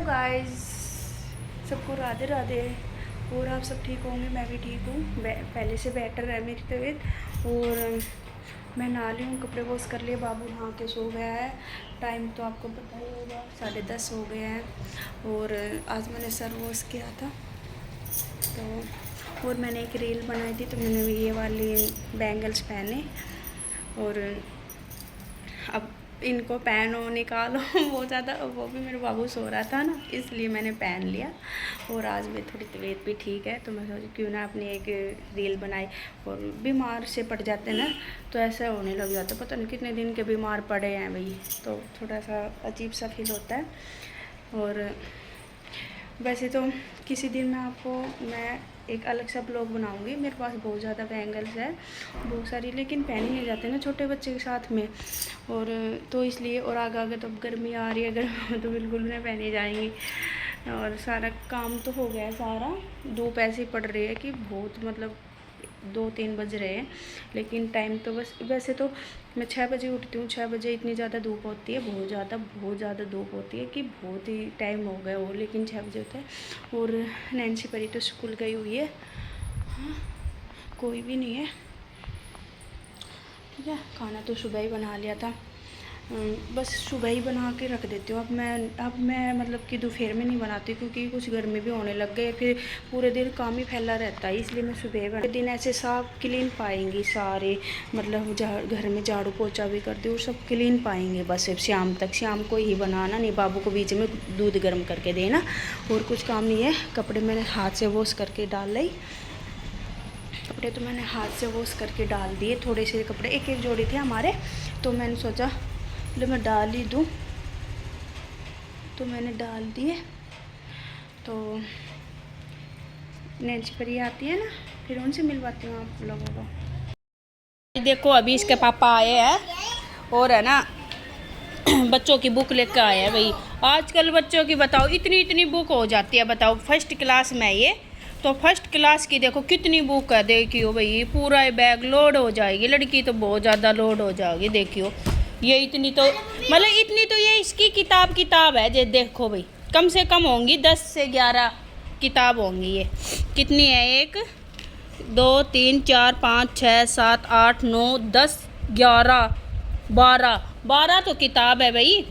Guys, सबको राधे राधे। और आप सब ठीक होंगे, मैं भी ठीक हूँ। पहले से बेटर है मेरी तबीयत। और मैं नहा ली हूँ, कपड़े वॉश कर लिए, बाबू नहा के सो गया है। टाइम तो आपको पता ही होगा, 10:30 हो गए हैं। और आज मैंने सर वॉश किया था तो, और मैंने एक रील बनाई थी तो मैंने ये वाली बैंगल्स पहने। और अब इनको पहनो निकालो बहुत ज़्यादा। वो भी मेरे बाबू सो रहा था ना, इसलिए मैंने पहन लिया। और आज मेरी थोड़ी तबीयत भी ठीक है तो मैं सोची क्यों ना अपनी एक रील बनाई। और बीमार से पड़ जाते ना तो ऐसा होने लग जाता, पता नहीं कितने दिन के बीमार पड़े हैं भाई, तो थोड़ा सा अजीब सा फील होता है। और वैसे तो किसी दिन मैं एक अलग सा ब्लॉग बनाऊंगी। मेरे पास बहुत ज़्यादा बैंगल्स है, बहुत सारी, लेकिन पहने नहीं जाते ना छोटे बच्चे के साथ में। और तो इसलिए, और आगे आगे तो अब गर्मी आ रही है, गर्मी में तो बिल्कुल नहीं पहने जाएंगी। और सारा काम तो हो गया है सारा, धूप ऐसी पड़ रही है कि बहुत, मतलब 2-3 बज रहे हैं। लेकिन टाइम तो बस, वैसे तो मैं 6 बजे उठती हूँ। 6 बजे इतनी ज़्यादा धूप होती है, बहुत ज़्यादा धूप होती है कि बहुत ही टाइम हो गया वो, लेकिन 6 बजे होता है। और नैन्सी परी तो स्कूल गई हुई है। हाँ, कोई भी नहीं है, ठीक है। खाना तो सुबह ही बना लिया था, बस सुबह ही बना के रख देती हूँ। अब मैं मतलब कि दोपहर में नहीं बनाती, क्योंकि कुछ गर्मी भी होने लग गई, फिर पूरे दिन काम ही फैला रहता है, इसलिए मैं सुबह बना। दिन ऐसे साफ क्लीन पाएंगी सारे, मतलब घर में झाड़ू पोछा भी कर दी और सब क्लीन पाएंगे। बस अब शाम तक, शाम को ही बनाना, नहीं बाबू को बीच में दूध गर्म करके देना, और कुछ काम नहीं है। कपड़े मैंने हाथ से वॉश करके डाल ली, कपड़े तो मैंने हाथ से वॉश करके डाल दिए। थोड़े से कपड़े, एक एक जोड़ी थे हमारे, तो मैंने सोचा ले मैं डाल ही दूँ, तो मैंने डाल दिए। तो नैन्सी परी आती है ना, फिर उनसे मिलवाती हूँ आप लोगों को। देखो अभी इसके पापा आए हैं, और है ना बच्चों की बुक लेकर आए हैं भाई। आजकल बच्चों की बताओ इतनी इतनी बुक हो जाती है, बताओ फर्स्ट क्लास में ये, तो फर्स्ट क्लास की देखो कितनी बुक है, देखियो भाई पूरा बैग लोड हो जाएगी। लड़की तो बहुत ज़्यादा लोड हो जाएगी, देखियो ये इतनी तो, मतलब इतनी तो ये इसकी किताब है। जे देखो भाई, कम से कम होंगी 10 से 11 किताब होंगी। ये कितनी है, 1 2 3 4 5 6 7 8 9 10 11 12 तो किताब है भाई।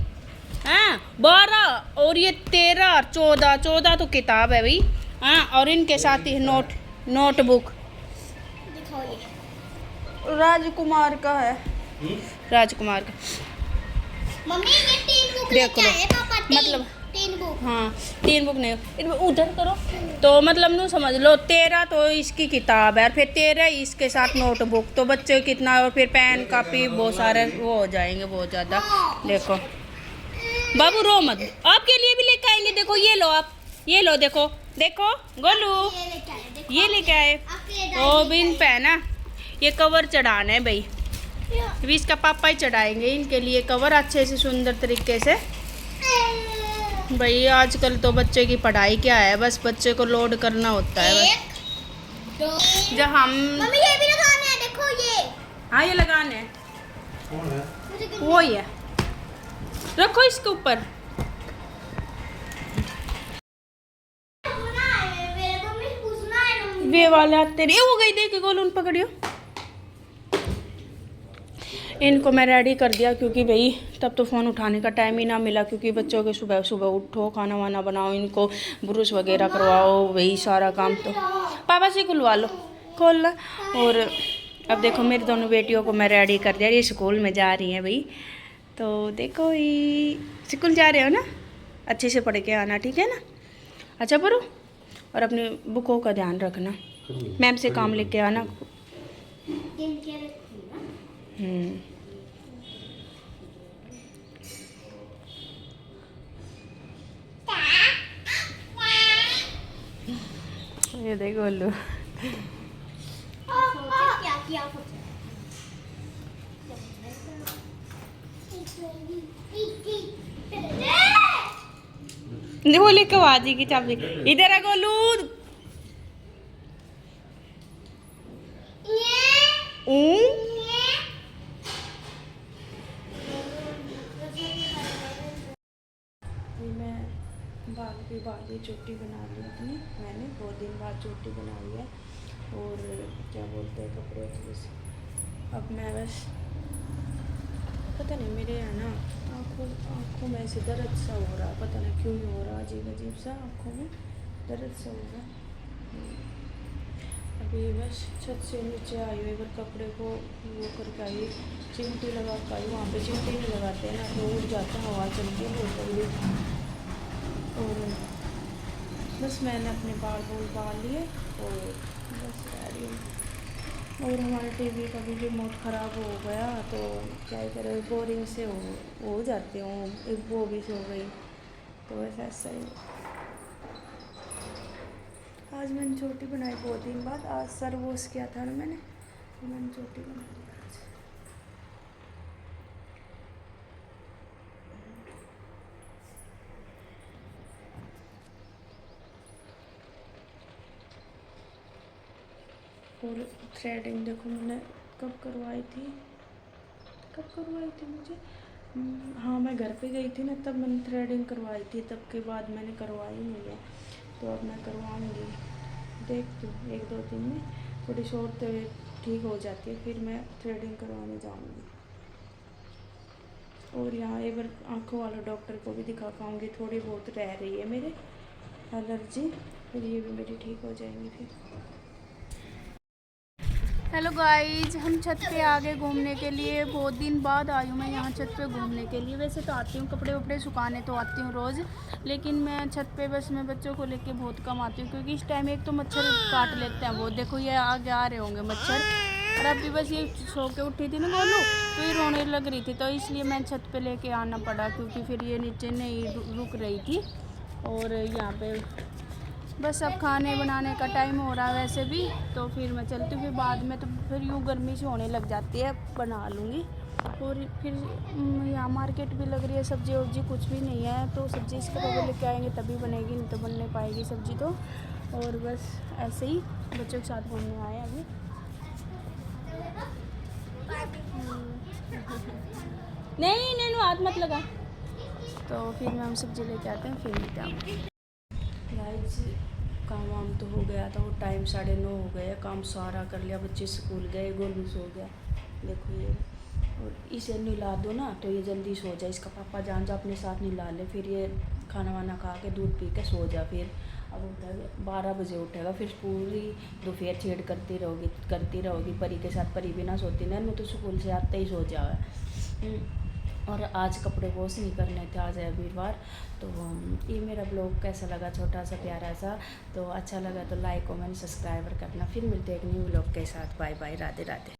हाँ 12, और ये 13 14 तो किताब है भाई। हाँ, और इनके साथ ही नोटबुक राजकुमार का है, राजकुमार का। मम्मी ये 3 बुक देख लो, है पापा, मतलब 3 बुक। हाँ 3 बुक नहीं, उधर करो तो मतलब नू समझ लो 13 तो इसकी किताब है, और फिर 13 इसके साथ नोटबुक, तो बच्चे कितना, और फिर पेन कापी बहुत सारे वो हो जाएंगे बहुत ज़्यादा। देखो बाबू रो मत, आपके लिए भी लेके आएंगे। देखो ये लो, आप ये लो, देखो देखो गोलू ये लेके आए। ओ बिन पहना, ये कवर चढ़ाना है भाई, अभी इसका पापा ही चढ़ाएंगे इनके लिए कवर अच्छे से सुंदर तरीके से। भाई आजकल तो बच्चे की पढ़ाई क्या है, बस बच्चे को लोड करना होता है बस। जब हम मम्मी ये भी लगाना है, देखो ये। हाँ ये लगाने हैं, कौन है? वो ही है, रखो इसके ऊपर। वे वाले हाथ तेरी हो गई, देख गोल उन पकड़ियो। इनको मैं रेडी कर दिया, क्योंकि भाई तब तो फ़ोन उठाने का टाइम ही ना मिला, क्योंकि बच्चों के सुबह सुबह उठो, खाना वाना बनाओ, इनको ब्रश वगैरह करवाओ, वही सारा काम तो पापा से खुलवा लो, खोल ला। और अब देखो मेरी दोनों बेटियों को मैं रेडी कर दिया, ये स्कूल में जा रही हैं भाई। तो देखो ये स्कूल जा रहे हो ना, अच्छे से पढ़ के आना, ठीक है ना। अच्छा पढ़ो, और अपनी बुकों का ध्यान रखना, मैम से काम लेके आना। ये देखो लो, क्या किया वो लेके बाजी की चाबी इधर है गोलू। मैं बाल की बाली चोटी बना ली अपनी मैंने, बहुत दिन बाद चोटी बनाई है। और क्या बोलते हैं कपड़े की बस अब मैं बस पता नहीं मेरे है ना आँखों में ऐसे दर्द सा हो रहा, पता नहीं क्यों ही हो रहा, अजीब अजीब सा आँखों में दर्द सा हो रहा। अभी बस छत से नीचे आई हुई, पर कपड़े को वो करके आई, चिमटी लगा कर आई। वहाँ पे चिमटी नहीं लगाते हैं ना तो उड़ जाता है, हवा चलती है बहुत तगड़ी। और बस मैंने अपने बाल बाल लिए और बस आ रही हूँ। और हमारे टीवी का भी रिमोट ख़राब हो गया तो क्या ही करें, बोरिंग से हो जाते हो, एक वो भी सो गई तो बस ऐसा ही। आज मैंने चोटी बनाई बहुत दिन बाद, आज सर वॉश किया था ना मैंने, तो मैंने चोटी बना ली आज। और थ्रेडिंग देखो मैंने कब करवाई थी मुझे, हाँ मैं घर पे गई थी ना तब मैंने थ्रेडिंग करवाई थी, तब के बाद मैंने करवाई नहीं है। तो अब मैं करवाऊँगी, देखती हूँ 1-2 दिन में थोड़ी शॉर्ट ठीक हो जाती है, फिर मैं थ्रेडिंग करवाने जाऊँगी। और यहाँ एक बार आँखों वाला डॉक्टर को भी दिखा पाऊँगी, थोड़ी बहुत रह रही है मेरे एलर्जी, फिर ये भी मेरी ठीक हो जाएंगी फिर। हेलो गाइज, हम छत पे आ गए घूमने के लिए, बहुत दिन बाद आई हूँ मैं यहाँ छत पे घूमने के लिए। वैसे तो आती हूँ कपड़े वपड़े सुखाने तो आती हूँ रोज़, लेकिन मैं छत पे बस मैं बच्चों को लेके बहुत कम आती हूँ, क्योंकि इस टाइम एक तो मच्छर काट लेते हैं वो, देखो ये आगे आ रहे होंगे मच्छर। और अभी बस ये सो के उठी थी ना गोलू, तो ये रोने लग रही थी, तो इसलिए मैं छत पे लेके आना पड़ा, क्योंकि फिर ये नीचे नहीं रुक रही थी। और यहाँ पे बस अब खाने बनाने का टाइम हो रहा है वैसे भी, तो फिर मैं चलती हूँ, फिर बाद में तो फिर यूँ गर्मी से होने लग जाती है, बना लूँगी। और फिर यहाँ मार्केट भी लग रही है, सब्जी वब्जी कुछ भी नहीं है, तो सब्ज़ी इसके बगैर लेके आएंगे तभी बनेगी, नहीं तो बन नहीं पाएगी सब्ज़ी तो। और बस ऐसे ही बच्चों के साथ घूमने आए अभी। नहीं नैनू हाथ मत लगा। तो फिर मैं हम सब्ज़ी लेके आते हैं, फिर मिलते हैं। गाइस काम वाम तो हो गया था, वो टाइम 9:30 हो गया, काम सारा कर लिया, बच्चे स्कूल गए, गोलू सो गया। देखो ये, और इसे नहला दो ना तो ये जल्दी सो जाए, इसका पापा जान जा अपने साथ नहला ले, फिर ये खाना वाना खा के दूध पी के सो जा। फिर अब उठेगा 12 बजे उठेगा, फिर पूरी दोपहर छेड़ करती रहोगी परी के साथ। परी भी ना सोती ना, मैं तो स्कूल से आते ही सो जाए। और आज कपड़े वॉश नहीं करने थे, आज है वीरवार। तो ये मेरा ब्लॉग कैसा लगा, छोटा सा प्यारा सा, तो अच्छा लगा तो लाइक कमेंट सब्सक्राइबर करना। फिर मिलते हैं एक न्यू ब्लॉग के साथ। Bye bye, Radhe Radhe.